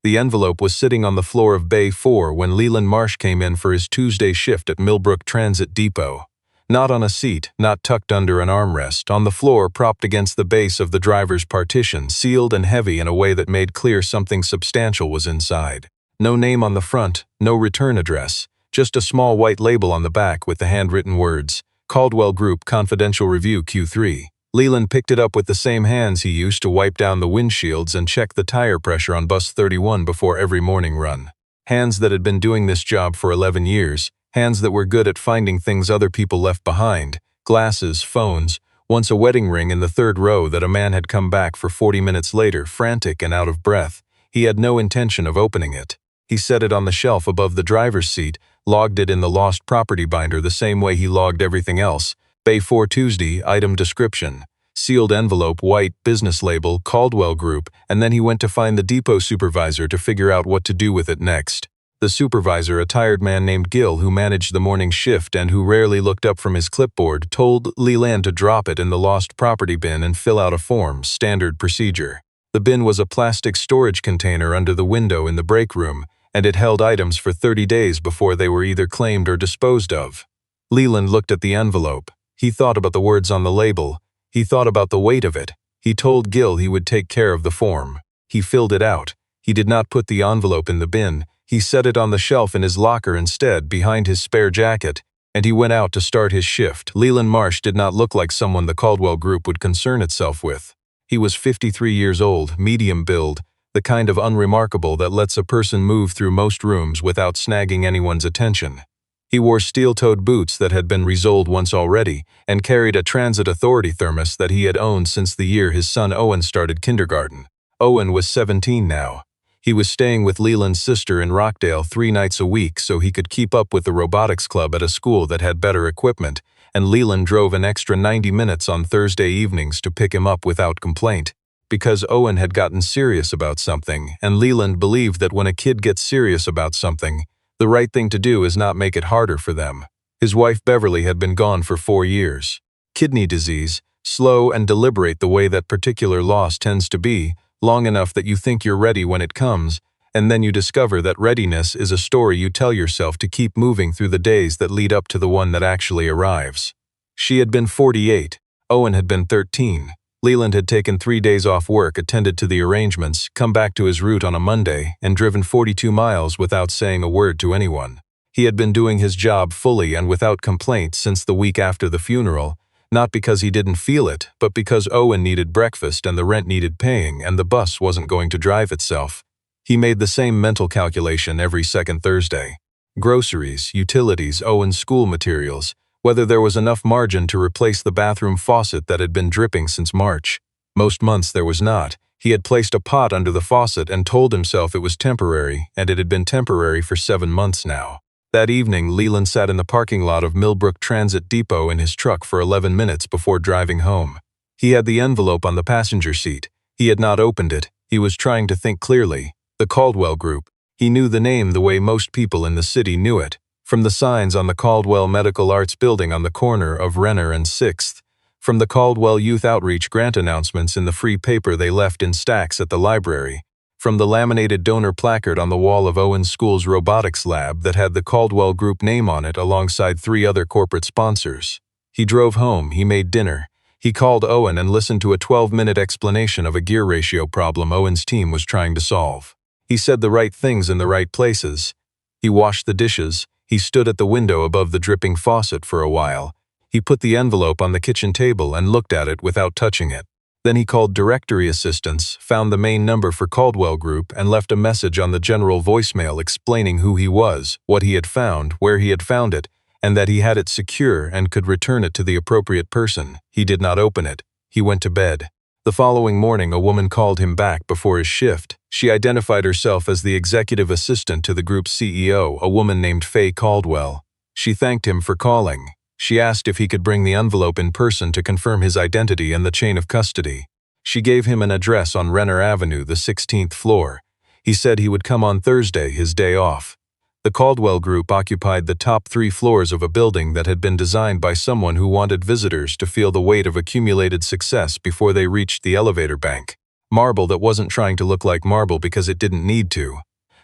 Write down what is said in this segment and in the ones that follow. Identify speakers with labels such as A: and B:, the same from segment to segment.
A: The envelope was sitting on the floor of Bay 4 when Leland Marsh came in for his Tuesday shift at Millbrook Transit Depot. Not on a seat, not tucked under an armrest, on the floor propped against the base of the driver's partition, sealed and heavy in a way that made clear something substantial was inside. No name on the front, no return address, just a small white label on the back with the handwritten words, Caldwell Group Confidential Review Q3. Leland picked it up with the same hands he used to wipe down the windshields and check the tire pressure on Bus 31 before every morning run. Hands that had been doing this job for 11 years, hands that were good at finding things other people left behind, glasses, phones, once a wedding ring in the third row that a man had come back for 40 minutes later, frantic and out of breath. He had no intention of opening it. He set it on the shelf above the driver's seat, logged it in the lost property binder the same way he logged everything else. Bay 4 Tuesday, item description, sealed envelope, white, business label, Caldwell Group, and then he went to find the depot supervisor to figure out what to do with it next. The supervisor, a tired man named Gil who managed the morning shift and who rarely looked up from his clipboard, told Leland to drop it in the lost property bin and fill out a form, standard procedure. The bin was a plastic storage container under the window in the break room, and it held items for 30 days before they were either claimed or disposed of. Leland looked at the envelope. He thought about the words on the label. He thought about the weight of it. He told Gil he would take care of the form. He filled it out. He did not put the envelope in the bin. He set it on the shelf in his locker instead, behind his spare jacket, and he went out to start his shift. Leland Marsh did not look like someone the Caldwell Group would concern itself with. He was 53 years old, medium build, the kind of unremarkable that lets a person move through most rooms without snagging anyone's attention. He wore steel-toed boots that had been resoled once already and carried a Transit Authority thermos that he had owned since the year his son Owen started kindergarten. Owen was 17 now. He was staying with Leland's sister in Rockdale 3 nights a week so he could keep up with the robotics club at a school that had better equipment, and Leland drove an extra 90 minutes on Thursday evenings to pick him up without complaint. Because Owen had gotten serious about something, and Leland believed that when a kid gets serious about something, the right thing to do is not make it harder for them. His wife Beverly had been gone for 4 years. Kidney disease, slow and deliberate the way that particular loss tends to be, long enough that you think you're ready when it comes, and then you discover that readiness is a story you tell yourself to keep moving through the days that lead up to the one that actually arrives. She had been 48. Owen had been 13. Leland had taken 3 days off work, attended to the arrangements, come back to his route on a Monday, and driven 42 miles without saying a word to anyone. He had been doing his job fully and without complaint since the week after the funeral, not because he didn't feel it, but because Owen needed breakfast and the rent needed paying and the bus wasn't going to drive itself. He made the same mental calculation every second Thursday. Groceries, utilities, Owen's school materials, whether there was enough margin to replace the bathroom faucet that had been dripping since March. Most months there was not. He had placed a pot under the faucet and told himself it was temporary, and it had been temporary for 7 months now. That evening, Leland sat in the parking lot of Millbrook Transit Depot in his truck for 11 minutes before driving home. He had the envelope on the passenger seat. He had not opened it. He was trying to think clearly. The Caldwell Group. He knew the name the way most people in the city knew it. From the signs on the Caldwell Medical Arts Building on the corner of Renner and 6th, from the Caldwell Youth Outreach grant announcements in the free paper they left in stacks at the library, from the laminated donor placard on the wall of Owen's school's robotics lab that had the Caldwell Group name on it alongside 3 other corporate sponsors. He drove home, he made dinner. He called Owen and listened to a 12-minute explanation of a gear ratio problem Owen's team was trying to solve. He said the right things in the right places. He washed the dishes. He stood at the window above the dripping faucet for a while. He put the envelope on the kitchen table and looked at it without touching it. Then he called directory assistance, found the main number for Caldwell Group, and left a message on the general voicemail explaining who he was, what he had found, where he had found it, and that he had it secure and could return it to the appropriate person. He did not open it. He went to bed. The following morning, a woman called him back before his shift. She identified herself as the executive assistant to the group's CEO, a woman named Faye Caldwell. She thanked him for calling. She asked if he could bring the envelope in person to confirm his identity and the chain of custody. She gave him an address on Renner Avenue, the 16th floor. He said he would come on Thursday, his day off. The Caldwell Group occupied the top 3 floors of a building that had been designed by someone who wanted visitors to feel the weight of accumulated success before they reached the elevator bank. Marble that wasn't trying to look like marble because it didn't need to.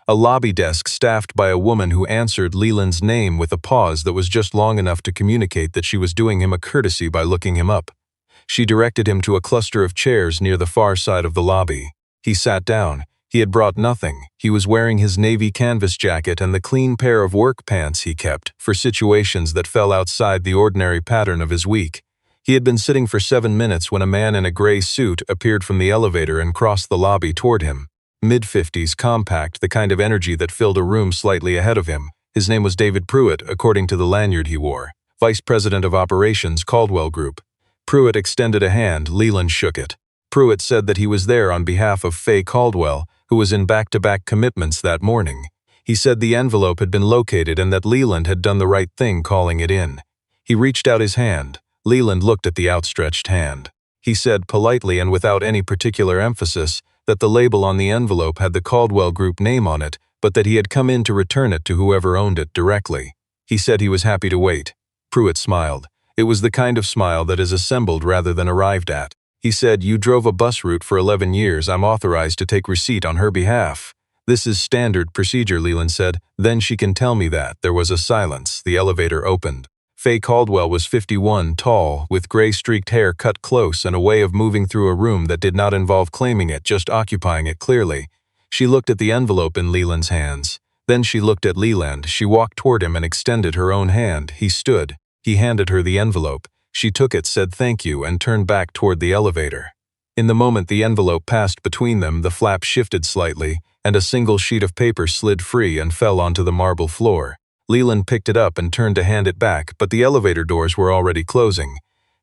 A: A lobby desk staffed by a woman who answered Leland's name with a pause that was just long enough to communicate that she was doing him a courtesy by looking him up. She directed him to a cluster of chairs near the far side of the lobby. He sat down. He had brought nothing. He was wearing his navy canvas jacket and the clean pair of work pants he kept for situations that fell outside the ordinary pattern of his week. He had been sitting for 7 minutes when a man in a gray suit appeared from the elevator and crossed the lobby toward him. Mid-50s, compact, the kind of energy that filled a room slightly ahead of him. His name was David Pruitt, according to the lanyard he wore. Vice President of Operations, Caldwell Group. Pruitt extended a hand. Leland shook it. Pruitt said that he was there on behalf of Faye Caldwell, who was in back-to-back commitments that morning. He said the envelope had been located and that Leland had done the right thing calling it in. He reached out his hand. Leland looked at the outstretched hand. He said politely and without any particular emphasis that the label on the envelope had the Caldwell Group name on it, but that he had come in to return it to whoever owned it directly. He said he was happy to wait. Pruitt smiled. It was the kind of smile that is assembled rather than arrived at. He said, "You drove a bus route for 11 years. I'm authorized to take receipt on her behalf." "This is standard procedure," Leland said. "Then she can tell me that." There was a silence. The elevator opened. Faye Caldwell was 51, tall, with gray-streaked hair cut close and a way of moving through a room that did not involve claiming it, just occupying it clearly. She looked at the envelope in Leland's hands. Then she looked at Leland. She walked toward him and extended her own hand. He stood. He handed her the envelope. She took it, said thank you, and turned back toward the elevator. In the moment the envelope passed between them, the flap shifted slightly, and a single sheet of paper slid free and fell onto the marble floor. Leland picked it up and turned to hand it back, but the elevator doors were already closing.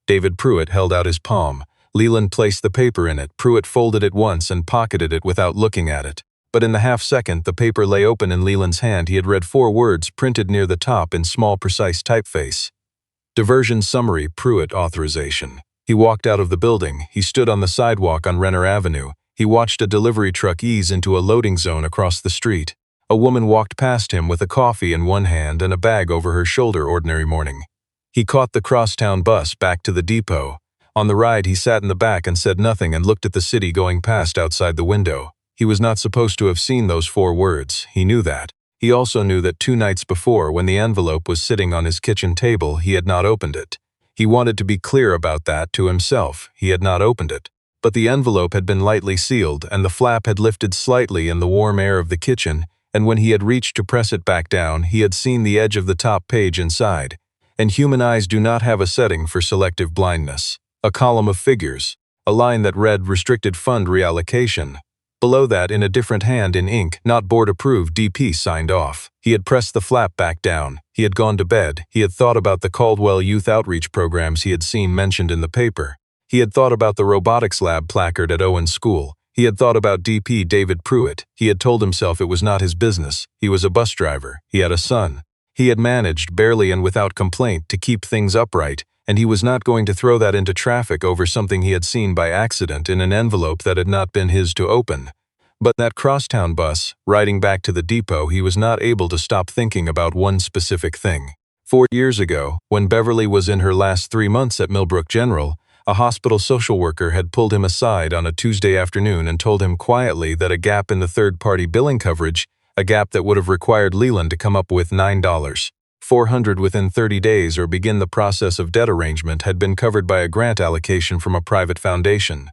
A: David Pruitt held out his palm. Leland placed the paper in it. Pruitt folded it once and pocketed it without looking at it. But in the half-second the paper lay open in Leland's hand, he had read 4 words printed near the top in small, precise typeface. Diversion Summary, Pruitt Authorization. He walked out of the building. He stood on the sidewalk on Renner Avenue. He watched a delivery truck ease into a loading zone across the street. A woman walked past him with a coffee in one hand and a bag over her shoulder ordinary morning. He caught the crosstown bus back to the depot. On the ride he sat in the back and said nothing and looked at the city going past outside the window. He was not supposed to have seen those 4 words. He knew that. He also knew that 2 nights before, when the envelope was sitting on his kitchen table, he had not opened it. He wanted to be clear about that to himself. He had not opened it. But the envelope had been lightly sealed, and the flap had lifted slightly in the warm air of the kitchen, and when he had reached to press it back down, he had seen the edge of the top page inside. And human eyes do not have a setting for selective blindness. A column of figures. A line that read Restricted Fund Reallocation. Below that, in a different hand in ink, not board approved, DP signed off. He had pressed the flap back down. He had gone to bed. He had thought about the Caldwell youth outreach programs he had seen mentioned in the paper. He had thought about the robotics lab placard at Owen's school. He had thought about DP David Pruitt. He had told himself it was not his business. He was a bus driver. He had a son. He had managed, barely and without complaint, to keep things upright, and he was not going to throw that into traffic over something he had seen by accident in an envelope that had not been his to open. But that crosstown bus, riding back to the depot, he was not able to stop thinking about one specific thing. 4 years ago, when Beverly was in her last 3 months at Millbrook General, a hospital social worker had pulled him aside on a Tuesday afternoon and told him quietly that a gap in the third-party billing coverage, a gap that would have required Leland to come up with $9,400 within 30 days or begin the process of debt arrangement, had been covered by a grant allocation from a private foundation.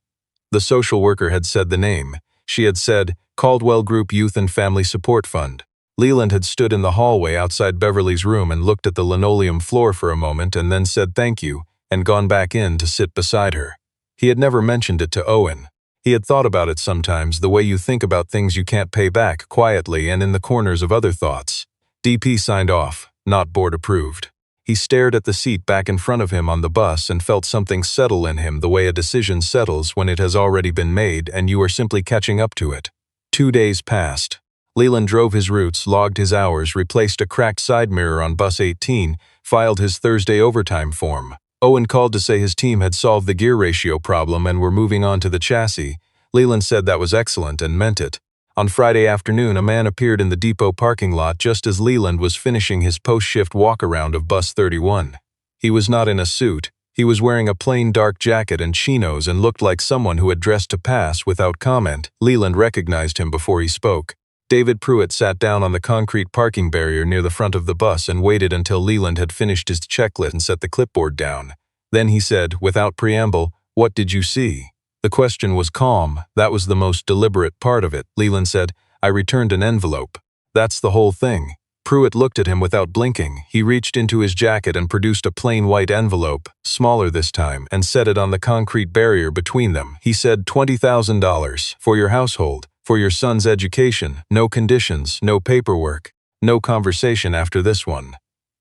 A: The social worker had said the name. She had said, Caldwell Group Youth and Family Support Fund. Leland had stood in the hallway outside Beverly's room and looked at the linoleum floor for a moment and then said thank you, and gone back in to sit beside her. He had never mentioned it to Owen. He had thought about it sometimes, the way you think about things you can't pay back, quietly and in the corners of other thoughts. DP signed off, not board approved. He stared at the seat back in front of him on the bus and felt something settle in him the way a decision settles when it has already been made and you are simply catching up to it. 2 days passed. Leland drove his routes, logged his hours, replaced a cracked side mirror on bus 18, filed his Thursday overtime form. Owen called to say his team had solved the gear ratio problem and were moving on to the chassis. Leland said that was excellent and meant it. On Friday afternoon, a man appeared in the depot parking lot just as Leland was finishing his post-shift walk-around of bus 31. He was not in a suit. He was wearing a plain dark jacket and chinos and looked like someone who had dressed to pass without comment. Leland recognized him before he spoke. David Pruitt sat down on the concrete parking barrier near the front of the bus and waited until Leland had finished his checklist and set the clipboard down. Then he said, without preamble, "What did you see?" The question was calm. That was the most deliberate part of it. Leland said, "I returned an envelope." "That's the whole thing." Pruitt looked at him without blinking. He reached into his jacket and produced a plain white envelope, smaller this time, and set it on the concrete barrier between them. He said, $20,000 for your household, for your son's education, no conditions, no paperwork, no conversation after this one.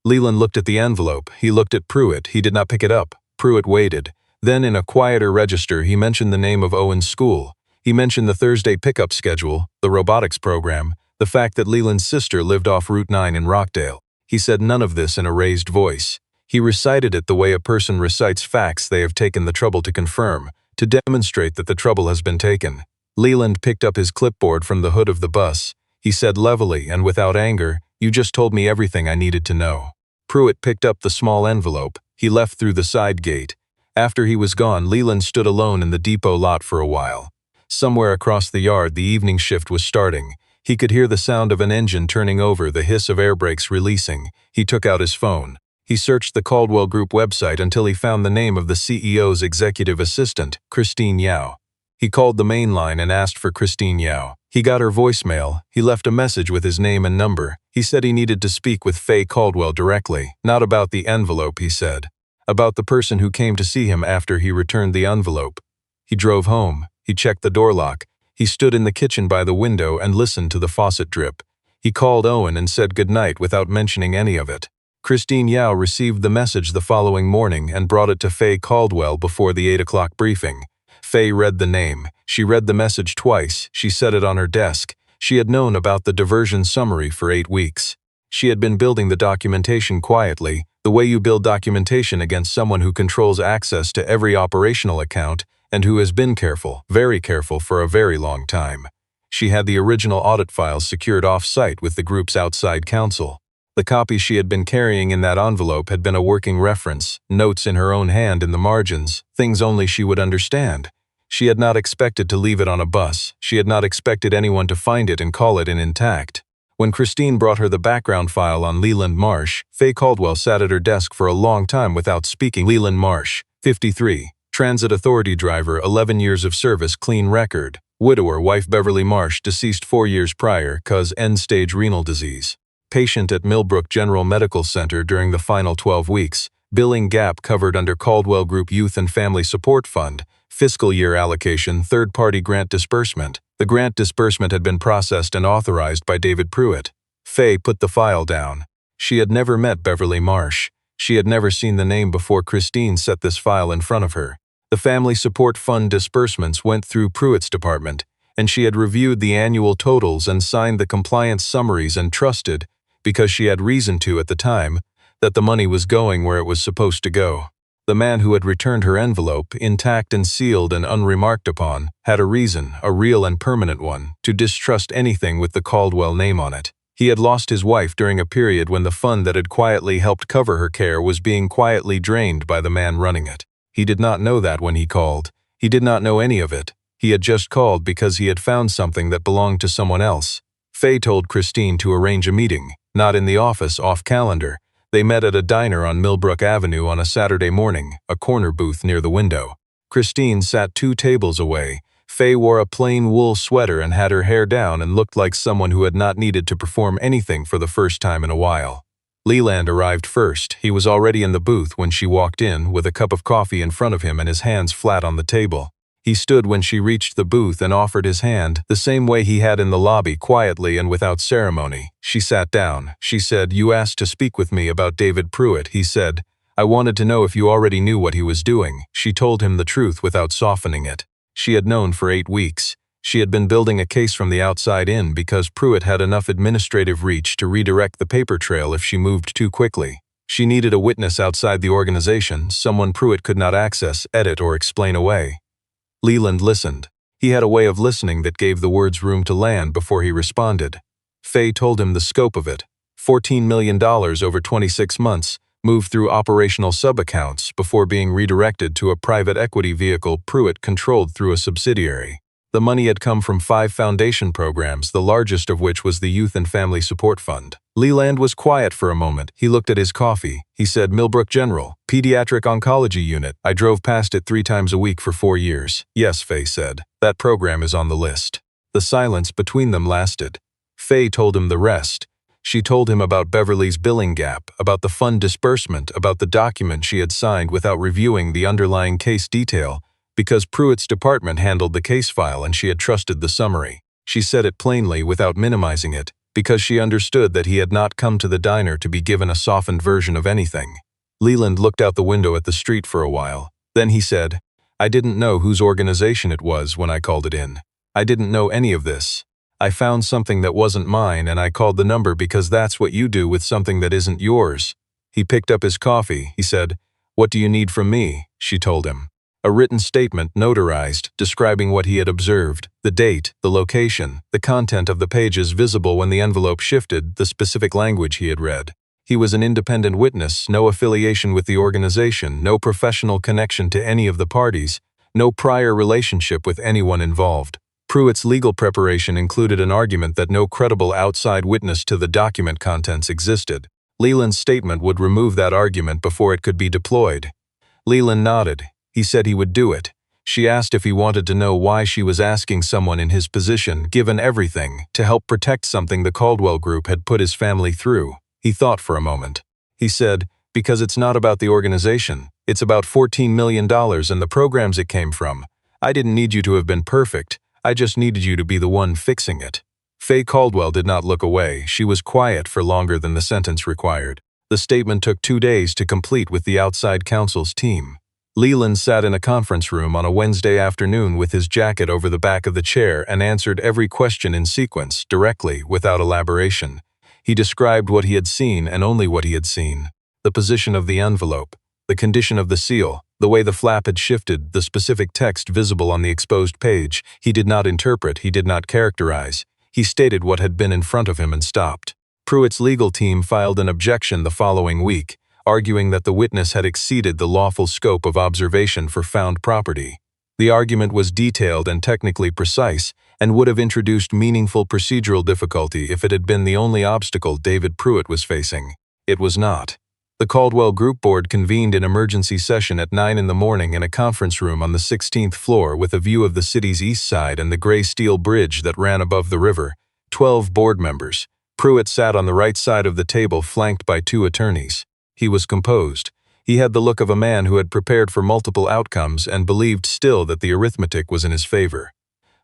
A: Leland looked at the envelope. He looked at Pruitt. He did not pick it up. Pruitt waited. Then in a quieter register, he mentioned the name of Owen's school. He mentioned the Thursday pickup schedule, the robotics program, the fact that Leland's sister lived off Route 9 in Rockdale. He said none of this in a raised voice. He recited it the way a person recites facts they have taken the trouble to confirm, to demonstrate that the trouble has been taken. Leland picked up his clipboard from the hood of the bus. He said levelly and without anger, "You just told me everything I needed to know." Pruitt picked up the small envelope. He left through the side gate. After he was gone, Leland stood alone in the depot lot for a while. Somewhere across the yard, the evening shift was starting. He could hear the sound of an engine turning over, the hiss of air brakes releasing. He took out his phone. He searched the Caldwell Group website until he found the name of the CEO's executive assistant, Christine Yao. He called the main line and asked for Christine Yao. He got her voicemail. He left a message with his name and number. He said he needed to speak with Faye Caldwell directly. Not about the envelope, he said. About the person who came to see him after he returned the envelope. He drove home. He checked the door lock. He stood in the kitchen by the window and listened to the faucet drip. He called Owen and said goodnight without mentioning any of it. Christine Yao received the message the following morning and brought it to Faye Caldwell before the 8 o'clock briefing. Faye read the name. She read the message twice. She set it on her desk. She had known about the diversion summary for 8 weeks. She had been building the documentation quietly, the way you build documentation against someone who controls access to every operational account and who has been careful, very careful for a very long time. She had the original audit files secured off-site with the group's outside counsel. The copy she had been carrying in that envelope had been a working reference, notes in her own hand in the margins, things only she would understand. She had not expected to leave it on a bus. She had not expected anyone to find it and call it intact. When Christine brought her the background file on Leland Marsh, Faye Caldwell sat at her desk for a long time without speaking. Leland Marsh, 53. Transit Authority driver, 11 years of service, clean record. Widower, wife Beverly Marsh, deceased 4 years prior, cause end-stage renal disease. Patient at Millbrook General Medical Center during the final 12 weeks. Billing gap covered under Caldwell Group Youth and Family Support Fund. Fiscal year allocation, third-party grant disbursement. The grant disbursement had been processed and authorized by David Pruitt. Faye put the file down. She had never met Beverly Marsh. She had never seen the name before Christine set this file in front of her. The Family Support Fund disbursements went through Pruitt's department, and she had reviewed the annual totals and signed the compliance summaries and trusted, because she had reason to at the time, that the money was going where it was supposed to go. The man who had returned her envelope, intact and sealed and unremarked upon, had a reason, a real and permanent one, to distrust anything with the Caldwell name on it. He had lost his wife during a period when the fund that had quietly helped cover her care was being quietly drained by the man running it. He did not know that when he called. He did not know any of it. He had just called because he had found something that belonged to someone else. Faye told Christine to arrange a meeting, not in the office, off calendar. They met at a diner on Millbrook Avenue on a Saturday morning, a corner booth near the window. Christine sat 2 tables away. Faye wore a plain wool sweater and had her hair down and looked like someone who had not needed to perform anything for the first time in a while. Leland arrived first. He was already in the booth when she walked in, with a cup of coffee in front of him and his hands flat on the table. He stood when she reached the booth and offered his hand, the same way he had in the lobby, quietly and without ceremony. She sat down. She said, "You asked to speak with me about David Pruitt," he said. "I wanted to know if you already knew what he was doing." She told him the truth without softening it. She had known for 8 weeks. She had been building a case from the outside in because Pruitt had enough administrative reach to redirect the paper trail if she moved too quickly. She needed a witness outside the organization, someone Pruitt could not access, edit, or explain away. Leland listened. He had a way of listening that gave the words room to land before he responded. Faye told him the scope of it. $14 million over 26 months, moved through operational sub-accounts before being redirected to a private equity vehicle Pruitt controlled through a subsidiary. The money had come from 5 foundation programs, the largest of which was the Youth and Family Support Fund. Leland was quiet for a moment. He looked at his coffee. He said, "Millbrook General, Pediatric Oncology Unit. I drove past it 3 times a week for 4 years. Yes," Faye said. "That program is on the list." The silence between them lasted. Faye told him the rest. She told him about Beverly's billing gap, about the fund disbursement, about the document she had signed without reviewing the underlying case detail, because Pruitt's department handled the case file and she had trusted the summary. She said it plainly without minimizing it, because she understood that he had not come to the diner to be given a softened version of anything. Leland looked out the window at the street for a while. Then he said, "I didn't know whose organization it was when I called it in. I didn't know any of this. I found something that wasn't mine and I called the number because that's what you do with something that isn't yours." He picked up his coffee. He said, "What do you need from me?" She told him. A written statement, notarized, describing what he had observed, the date, the location, the content of the pages visible when the envelope shifted, the specific language he had read. He was an independent witness, no affiliation with the organization, no professional connection to any of the parties, no prior relationship with anyone involved. Pruitt's legal preparation included an argument that no credible outside witness to the document contents existed. Leland's statement would remove that argument before it could be deployed. Leland nodded. He said he would do it. She asked if he wanted to know why she was asking someone in his position, given everything, to help protect something the Caldwell Group had put his family through. He thought for a moment. He said, "Because it's not about the organization. It's about $14 million and the programs it came from. I didn't need you to have been perfect. I just needed you to be the one fixing it." Faye Caldwell did not look away. She was quiet for longer than the sentence required. The statement took 2 days to complete with the outside counsel's team. Leland sat in a conference room on a Wednesday afternoon with his jacket over the back of the chair and answered every question in sequence, directly, without elaboration. He described what he had seen and only what he had seen. The position of the envelope, the condition of the seal, the way the flap had shifted, the specific text visible on the exposed page. He did not interpret, he did not characterize. He stated what had been in front of him and stopped. Pruitt's legal team filed an objection the following week, arguing that the witness had exceeded the lawful scope of observation for found property. The argument was detailed and technically precise, and would have introduced meaningful procedural difficulty if it had been the only obstacle David Pruitt was facing. It was not. The Caldwell Group Board convened an emergency session at 9 in the morning in a conference room on the 16th floor with a view of the city's east side and the gray steel bridge that ran above the river. 12 board members. Pruitt sat on the right side of the table, flanked by 2 attorneys. He was composed. He had the look of a man who had prepared for multiple outcomes and believed still that the arithmetic was in his favor.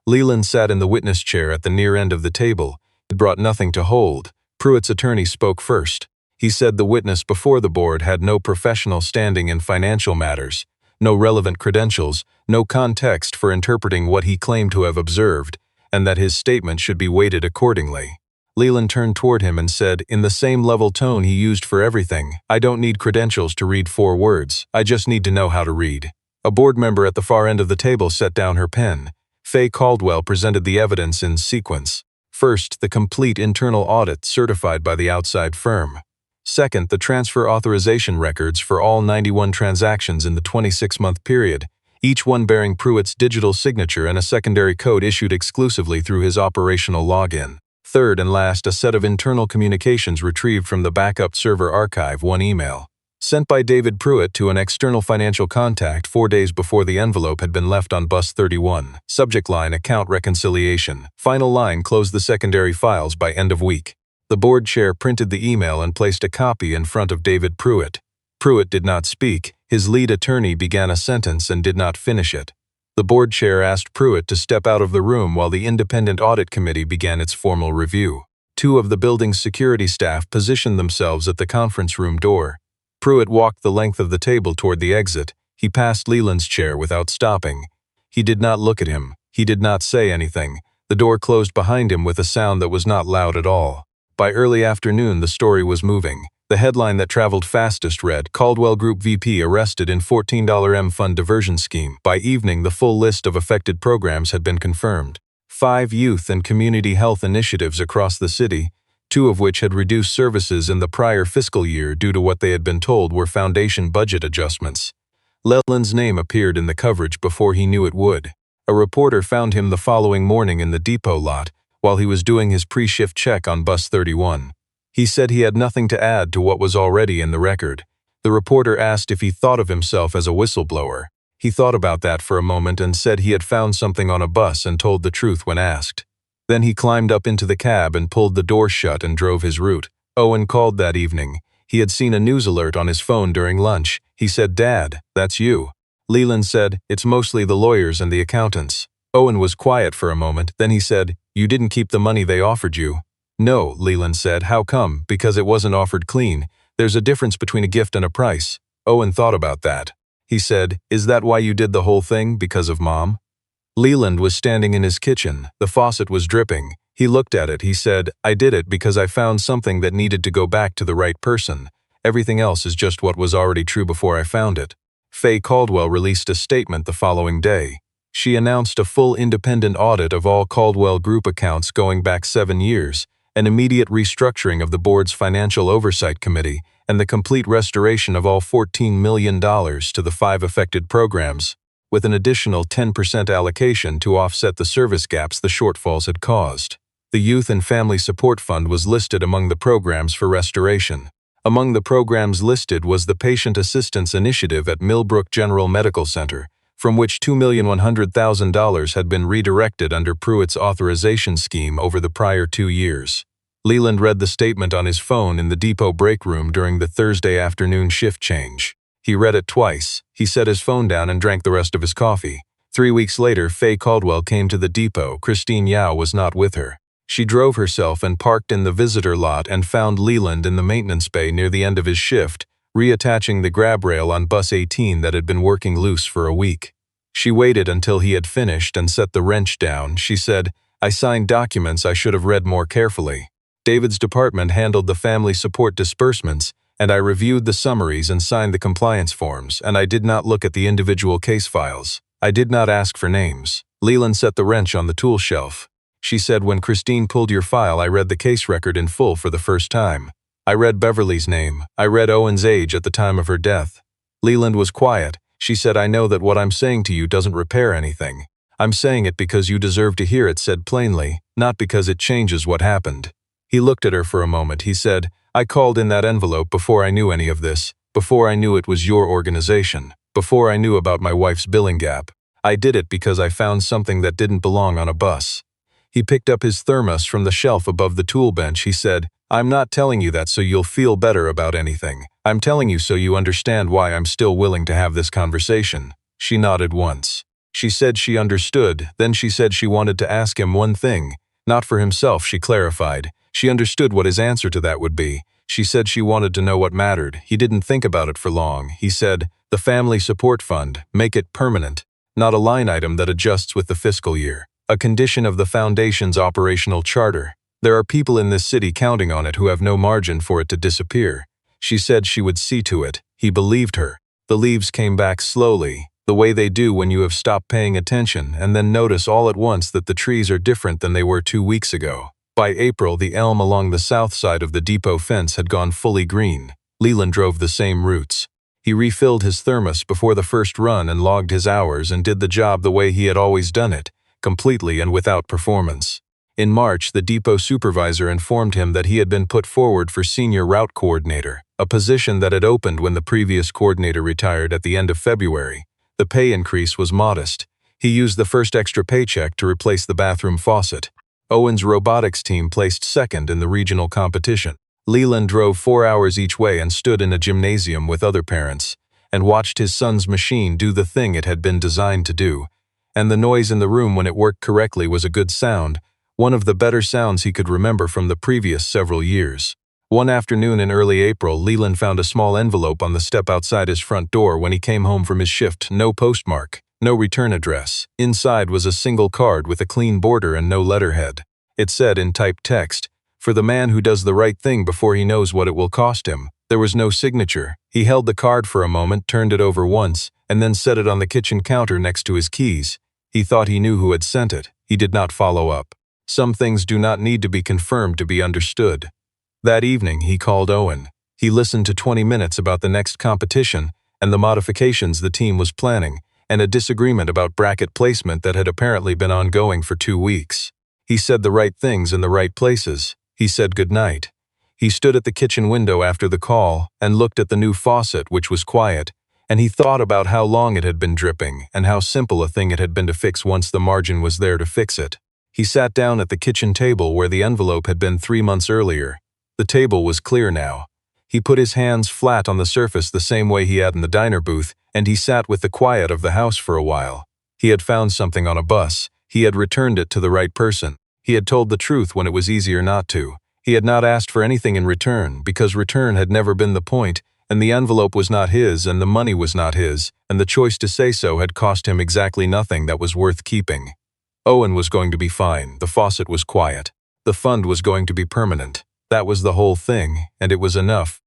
A: Leland sat in the witness chair at the near end of the table. It brought nothing to hold. Pruitt's attorney spoke first. He said the witness before the board had no professional standing in financial matters, no relevant credentials, no context for interpreting what he claimed to have observed, and that his statement should be weighted accordingly. Leland turned toward him and said, in the same level tone he used for everything, "I don't need credentials to read 4 words. I just need to know how to read." A board member at the far end of the table set down her pen. Faye Caldwell presented the evidence in sequence. First, the complete internal audit certified by the outside firm. Second, the transfer authorization records for all 91 transactions in the 26-month period, each one bearing Pruitt's digital signature and a secondary code issued exclusively through his operational login. Third and last, a set of internal communications retrieved from the backup server archive, 1 email, sent by David Pruitt to an external financial contact 4 days before the envelope had been left on bus 31. Subject line, account reconciliation. Final line, close the secondary files by end of week. The board chair printed the email and placed a copy in front of David Pruitt. Pruitt did not speak. His lead attorney began a sentence and did not finish it. The board chair asked Pruitt to step out of the room while the independent audit committee began its formal review. 2 of the building's security staff positioned themselves at the conference room door. Pruitt walked the length of the table toward the exit. He passed Leland's chair without stopping. He did not look at him. He did not say anything. The door closed behind him with a sound that was not loud at all. By early afternoon, the story was moving. The headline that traveled fastest read, "Caldwell Group VP arrested in $14M fund diversion scheme." By evening, the full list of affected programs had been confirmed. 5 youth and community health initiatives across the city, two of which had reduced services in the prior fiscal year due to what they had been told were foundation budget adjustments. Leland's name appeared in the coverage before he knew it would. A reporter found him the following morning in the depot lot while he was doing his pre-shift check on bus 31. He said he had nothing to add to what was already in the record. The reporter asked if he thought of himself as a whistleblower. He thought about that for a moment and said he had found something on a bus and told the truth when asked. Then he climbed up into the cab and pulled the door shut and drove his route. Owen called that evening. He had seen a news alert on his phone during lunch. He said, "Dad, that's you." Leland said, "It's mostly the lawyers and the accountants." Owen was quiet for a moment, then he said, "You didn't keep the money they offered you." "No," Leland said. "How come?" "Because it wasn't offered clean. There's a difference between a gift and a price." Owen thought about that. He said, "Is that why you did the whole thing, because of Mom?" Leland was standing in his kitchen. The faucet was dripping. He looked at it. He said, "I did it because I found something that needed to go back to the right person. Everything else is just what was already true before I found it." Faye Caldwell released a statement the following day. She announced a full independent audit of all Caldwell Group accounts going back 7 years, an immediate restructuring of the board's Financial Oversight Committee, and the complete restoration of all $14 million to the 5 affected programs, with an additional 10% allocation to offset the service gaps the shortfalls had caused. The Youth and Family Support Fund was listed among the programs for restoration. Among the programs listed was the Patient Assistance Initiative at Millbrook General Medical Center, from which $2,100,000 had been redirected under Pruitt's authorization scheme over the prior 2 years. Leland read the statement on his phone in the depot break room during the Thursday afternoon shift change. He read it twice. He set his phone down and drank the rest of his coffee. 3 weeks later, Faye Caldwell came to the depot. Christine Yao was not with her. She drove herself and parked in the visitor lot and found Leland in the maintenance bay near the end of his shift, reattaching the grab rail on bus 18 that had been working loose for a week. She waited until he had finished and set the wrench down. She said, "I signed documents I should have read more carefully. David's department handled the family support disbursements, and I reviewed the summaries and signed the compliance forms, and I did not look at the individual case files. I did not ask for names." Leland set the wrench on the tool shelf. She said, "When Christine pulled your file, I read the case record in full for the first time. I read Beverly's name. I read Owen's age at the time of her death." Leland was quiet. She said, "I know that what I'm saying to you doesn't repair anything. I'm saying it because you deserve to hear it said plainly, not because it changes what happened." He looked at her for a moment. He said, "I called in that envelope before I knew any of this, before I knew it was your organization, before I knew about my wife's billing gap. I did it because I found something that didn't belong on a bus." He picked up his thermos from the shelf above the tool bench. He said, "I'm not telling you that so you'll feel better about anything. I'm telling you so you understand why I'm still willing to have this conversation." She nodded once. She said she understood. Then she said she wanted to ask him one thing. Not for himself, she clarified. She understood what his answer to that would be. She said she wanted to know what mattered. He didn't think about it for long. He said, "The Family Support Fund, make it permanent, not a line item that adjusts with the fiscal year. A condition of the Foundation's operational charter. There are people in this city counting on it who have no margin for it to disappear." She said she would see to it. He believed her. The leaves came back slowly, the way they do when you have stopped paying attention and then notice all at once that the trees are different than they were 2 weeks ago. By April, the elm along the south side of the depot fence had gone fully green. Leland drove the same routes. He refilled his thermos before the first run and logged his hours and did the job the way he had always done it, completely and without performance. In March, the depot supervisor informed him that he had been put forward for senior route coordinator, a position that had opened when the previous coordinator retired at the end of February. The pay increase was modest. He used the first extra paycheck to replace the bathroom faucet. Owen's robotics team placed second in the regional competition. Leland drove 4 hours each way and stood in a gymnasium with other parents, and watched his son's machine do the thing it had been designed to do. And the noise in the room when it worked correctly was a good sound, one of the better sounds he could remember from the previous several years. One afternoon in early April, Leland found a small envelope on the step outside his front door when he came home from his shift. No postmark, no return address. Inside was a single card with a clean border and no letterhead. It said in typed text, "For the man who does the right thing before he knows what it will cost him." There was no signature. He held the card for a moment, turned it over once, and then set it on the kitchen counter next to his keys. He thought he knew who had sent it. He did not follow up. Some things do not need to be confirmed to be understood. That evening, he called Owen. He listened to 20 minutes about the next competition and the modifications the team was planning, and a disagreement about bracket placement that had apparently been ongoing for 2 weeks. He said the right things in the right places. He said goodnight. He stood at the kitchen window after the call and looked at the new faucet, which was quiet, and he thought about how long it had been dripping and how simple a thing it had been to fix once the margin was there to fix it. He sat down at the kitchen table where the envelope had been 3 months earlier. The table was clear now. He put his hands flat on the surface the same way he had in the diner booth, and he sat with the quiet of the house for a while. He had found something on a bus. He had returned it to the right person. He had told the truth when it was easier not to. He had not asked for anything in return, because return had never been the point, and the envelope was not his, and the money was not his, and the choice to say so had cost him exactly nothing that was worth keeping. Owen was going to be fine. The faucet was quiet. The fund was going to be permanent. That was the whole thing, and it was enough.